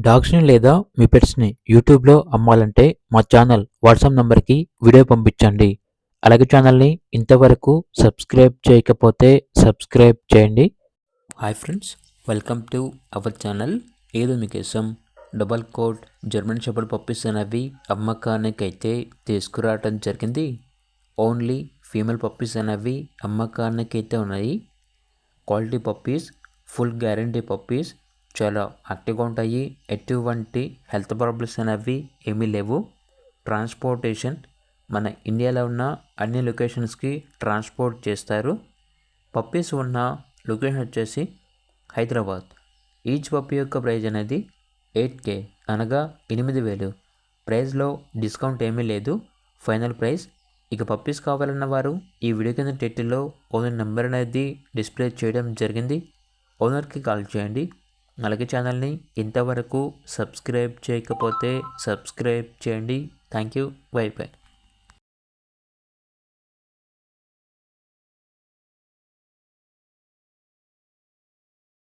డాగ్స్‌ని లేదా మీ పెట్స్‌ని యూట్యూబ్‌లో అమ్మాలంటే మా ఛానల్ వాట్సాప్ నంబర్‌కి వీడియో పంపించండి. అలాగే ఛానల్‌ని ఇంతవరకు సబ్స్క్రైబ్ చేయకపోతే సబ్స్క్రైబ్ చేయండి. Hi friends, welcome to our channel. ఏదో మీకోసం double coat German shepherd puppies అనేవి అమ్మకానికైతే తీసుకురావడం జరిగింది. ఓన్లీ ఫీమేల్ పప్పీస్ అనేవి అమ్మకానికైతే ఉన్నాయి. Quality puppies, full guarantee puppies, చాలా యాక్టివ్గా ఉంటాయి. ఎటువంటి హెల్త్ ప్రాబ్లమ్స్ అనేవి ఏమీ లేవు. ట్రాన్స్పోర్టేషన్ మన ఇండియాలో ఉన్న అన్ని లొకేషన్స్కి ట్రాన్స్పోర్ట్ చేస్తారు. పప్పీస్ ఉన్న లొకేషన్ వచ్చేసి హైదరాబాద్. ఈచ్ పప్పీ యొక్క ప్రైజ్ అనేది 8K అనగా 8,000. ప్రైస్లో డిస్కౌంట్ ఏమీ లేదు, ఫైనల్ ప్రైస్. ఇక పప్పీస్ కావాలన్న వారు ఈ వీడియో కింద టైటిల్లో ఓనర్ నెంబర్ అనేది డిస్ప్లే చేయడం జరిగింది. ఓనర్కి కాల్ చేయండి. అలాగే ఛానల్ని ఇంతవరకు సబ్స్క్రైబ్ చేయకపోతే సబ్స్క్రైబ్ చేయండి. Thank you. By by.